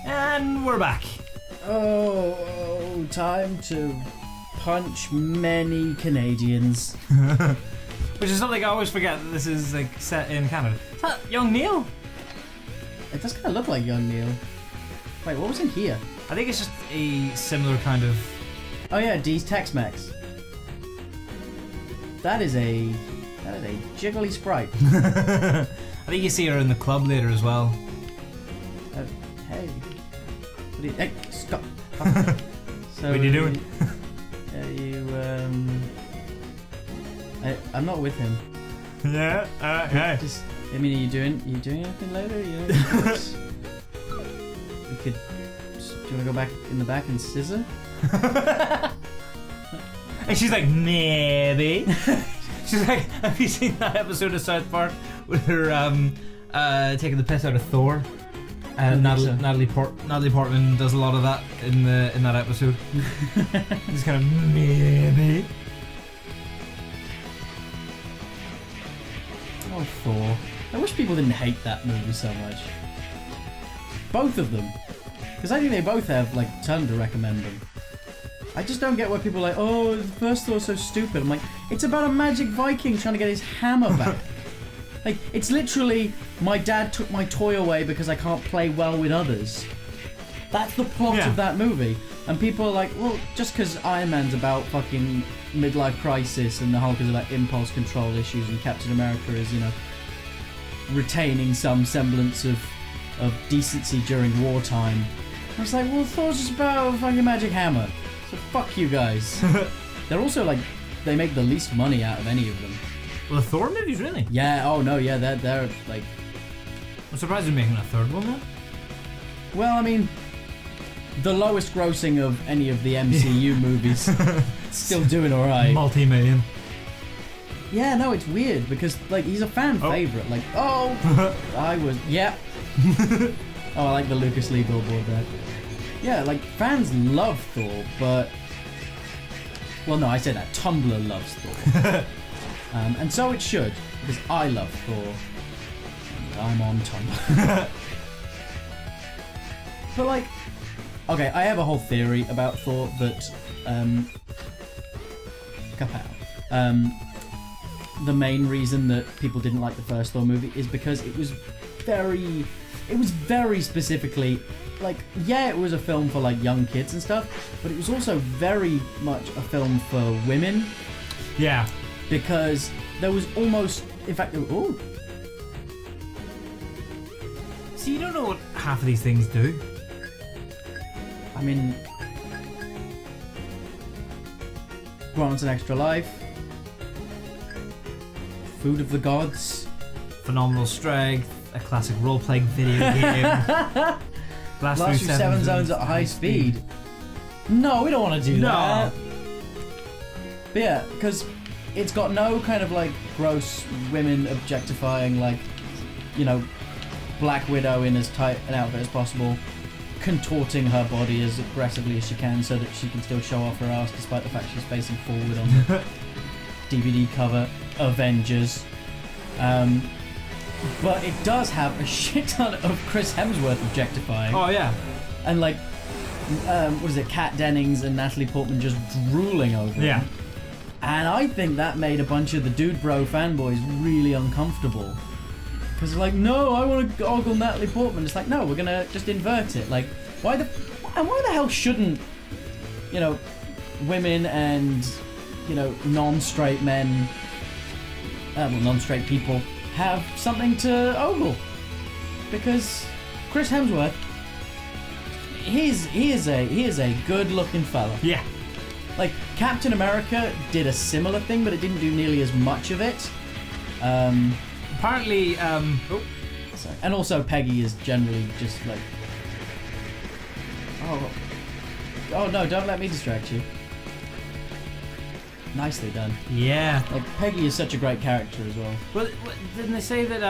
And we're back. Oh, time to punch many Canadians. Which is something I always forget that this is like set in Canada. Is that young Neil? It does kind of look like young Neil. Wait, what was in here? I think it's just a similar kind of... Oh yeah, D's Tex-Mex. That is a jiggly sprite. I think you see her in the club later as well. Hey. What are you... Hey, stop. So, what are you doing? I'm not with him. Yeah, yeah. Just, I mean, are you doing anything later? We could... Do you want to go back in the back and scissor? And she's like, maybe. She's like, have you seen that episode of South Park with her taking the piss out of Thor? Natalie Portman does a lot of that in that episode. Just kind of maybe. Oh, Thor. I wish people didn't hate that movie so much. Both of them. Because I think they both have, like, a ton to recommend them. I just don't get why people are like, oh, the first Thor's so stupid. I'm like, it's about a magic Viking trying to get his hammer back. Like, it's literally, my dad took my toy away because I can't play well with others. That's the plot of that movie. And people are like, well, just because Iron Man's about fucking midlife crisis and the Hulk is about impulse control issues and Captain America is, you know, retaining some semblance of decency during wartime. I was like, well, Thor's just about a fucking magic hammer. So fuck you guys. They're also like, they make the least money out of any of them. Well, the Thor movies, really? Yeah, oh no, yeah, they're like... I'm surprised they're making a third one now. Well, I mean, the lowest grossing of any of the MCU movies. Still doing alright. Multi-million. Yeah, no, it's weird because, like, he's a fan favorite. Like, oh, yeah. Oh, I like the Lucas Lee billboard there. Yeah, like, fans love Thor, but... Well, no, I said that. Tumblr loves Thor. And so it should, because I love Thor. And I'm on Tumblr. But, like... Okay, I have a whole theory about Thor that... Kapow. The main reason that people didn't like the first Thor movie is because it was very specifically, like, yeah, it was a film for like young kids and stuff, but it was also very much a film for women. Yeah. Because there was almost, in fact, ooh. See, you don't know what half of these things do. I mean, grants an extra life. Food of the gods. Phenomenal strength. A classic role-playing video game. Blast through 7 zones at high speed. No, we don't want to do that. But yeah, because it's got no kind of like gross women objectifying, like, you know, Black Widow in as tight an outfit as possible, contorting her body as aggressively as she can so that she can still show off her ass despite the fact she's facing forward on the DVD cover. Avengers. But it does have a shit ton of Chris Hemsworth objectifying. Oh yeah. And like, what is it, Kat Dennings and Natalie Portman just drooling over him. Yeah. And I think that made a bunch of the Dude Bro fanboys really uncomfortable. Because they're like, no, I want to ogle Natalie Portman. It's like, no, we're going to just invert it. Like, why the hell shouldn't, you know, women and, you know, non-straight men, non-straight people have something to ogle? Because Chris Hemsworth, he is a good-looking fella. Yeah. Like, Captain America did a similar thing, but it didn't do nearly as much of it. Apparently, Sorry. And also Peggy is generally just like... Oh no, don't let me distract you. Nicely done. Yeah. Like, Peggy is such a great character as well. Well, didn't they say that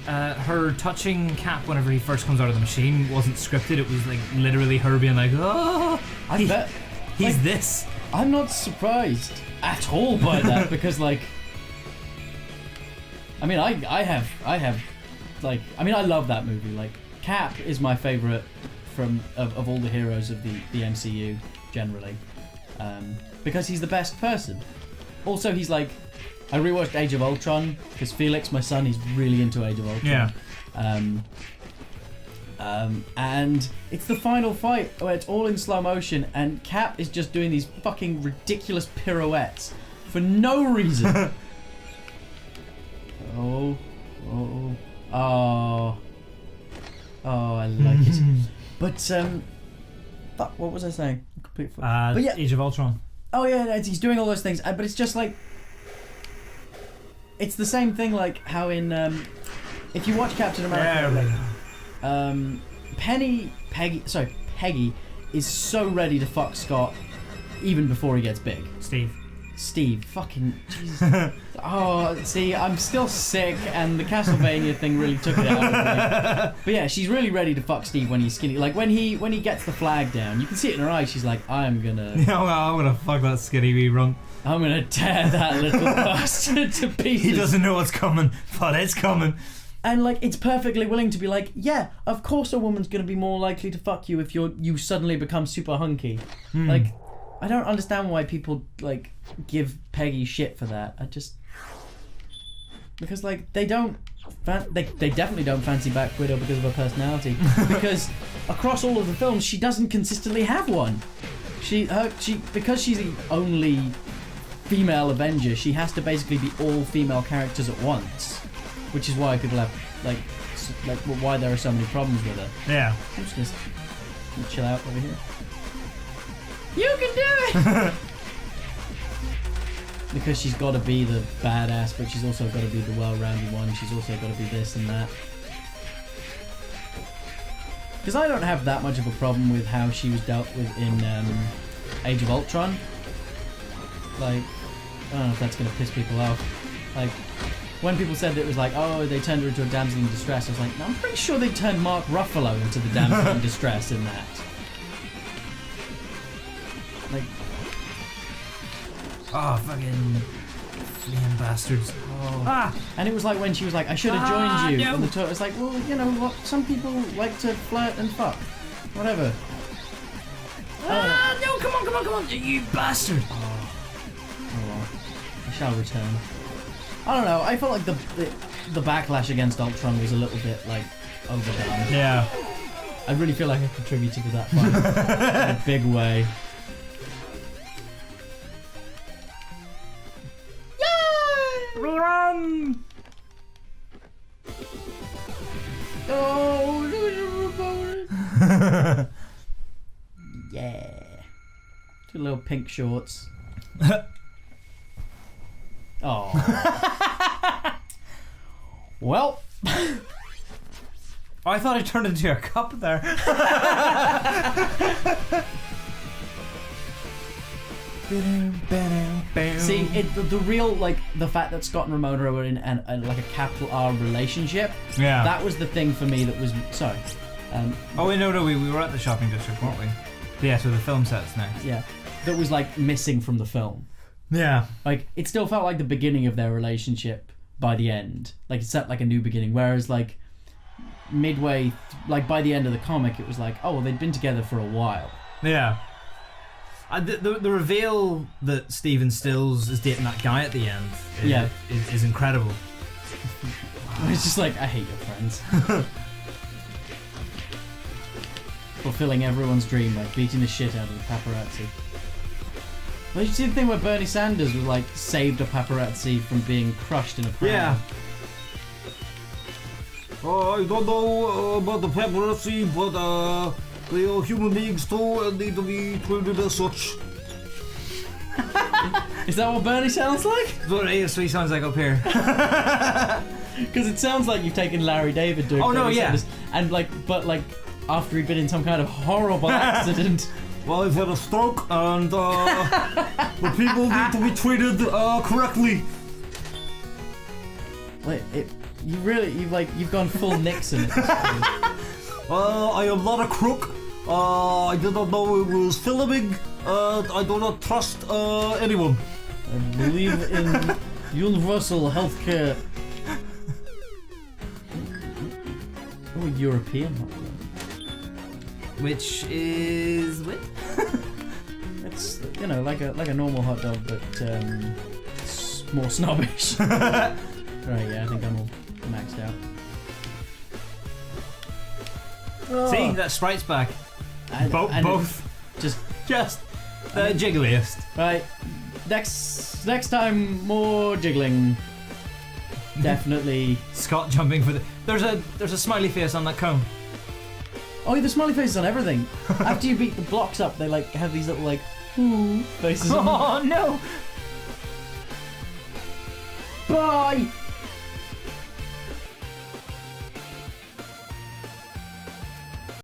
her touching Cap whenever he first comes out of the machine wasn't scripted? It was like literally her being like, oh, I bet he's like, this. I'm not surprised at all by that because, like, I mean, I have, like, I mean, I love that movie. Like, Cap is my favorite of all the heroes of the MCU generally, because he's the best person. Also, he's like, I rewatched Age of Ultron because Felix, my son, he's really into Age of Ultron. Yeah. And it's the final fight where it's all in slow motion and Cap is just doing these fucking ridiculous pirouettes for no reason. Oh, I like it. But fuck, what was I saying? But yeah, Age of Ultron. Oh yeah, he's doing all those things, but it's just like, it's the same thing like how in if you watch Captain America, Peggy is so ready to fuck Scott even before he gets big. Steve, fucking Jesus. Oh, see, I'm still sick, and the Castlevania thing really took it out of me. But yeah, she's really ready to fuck Steve when he's skinny. Like when he gets the flag down, you can see it in her eyes. She's like, I'm gonna fuck that skinny wee runt. I'm gonna tear that little bastard to pieces. He doesn't know what's coming, but it's coming. And like, it's perfectly willing to be like, yeah, of course a woman's gonna be more likely to fuck you if you suddenly become super hunky. Like, I don't understand why people like give Peggy shit for that. Because like they definitely don't fancy Black Widow because of her personality. Because across all of the films, she doesn't consistently have one. Because she's the only female Avenger, she has to basically be all female characters at once, which is why people have why there are so many problems with her. Yeah. I'm just gonna chill out over here. You can do it! Because she's got to be the badass, but she's also got to be the well-rounded one. She's also got to be this and that. Because I don't have that much of a problem with how she was dealt with in Age of Ultron. Like, I don't know if that's going to piss people off. Like, when people said that it was like, oh, they turned her into a damsel in distress, I was like, no, I'm pretty sure they turned Mark Ruffalo into the damsel in distress in that. Like, oh, fucking fleeing bastards. Oh. And it was like when she was like, I should have joined you. No. And it's like, well, you know what? Some people like to flirt and fuck. Whatever. No, come on, you bastard. Oh well. I shall return. I don't know, I felt like the backlash against Ultron was a little bit, like, overdone. Yeah. I really feel like I contributed to that fight in a big way. Run! Oh, yeah. Two little pink shorts. Oh. Well. I thought it turned into a cup there. See, the real, like, the fact that Scott and Ramona were in like a capital R relationship. Yeah. That was the thing for me that was sorry. Oh wait, no, we were at the shopping district, weren't we? Yeah, so the film set's next. Yeah, that was like missing from the film. Yeah. Like, it still felt like the beginning of their relationship by the end. Like, it set like a new beginning. Whereas like midway, like by the end of the comic, it was like, oh, well, they'd been together for a while. Yeah. The reveal that Steven Stills is dating that guy at the end is incredible. It's just like, I hate your friends. Fulfilling everyone's dream, like beating the shit out of the paparazzi. Well, you see the thing where Bernie Sanders was like saved a paparazzi from being crushed in a crowd. Yeah. I don't know about the paparazzi, but they are human beings too and need to be treated as such. Is that what Bernie sounds like? That's what ASV sounds like up here. Because it sounds like you've taken Larry David doing Bernie Sanders, and but after he'd been in some kind of horrible accident. Well, I've had a stroke and the people need to be treated correctly. Wait, you've gone full Nixon. I am not a crook. I did not know it was filming. I do not trust anyone. I believe in universal healthcare. Oh, European hot dog. Which is what? It's like a normal hot dog, but more snobbish. Right, yeah, I think I'm all maxed out. See, that sprite's back. Both. Just the jiggliest. right. Next time, more jiggling. Definitely. Scott jumping for the. There's a smiley face on that cone. Oh, the smiley faces on everything. After you beat the blocks up, they like have these little like ooh faces. On them. Oh no! Bye.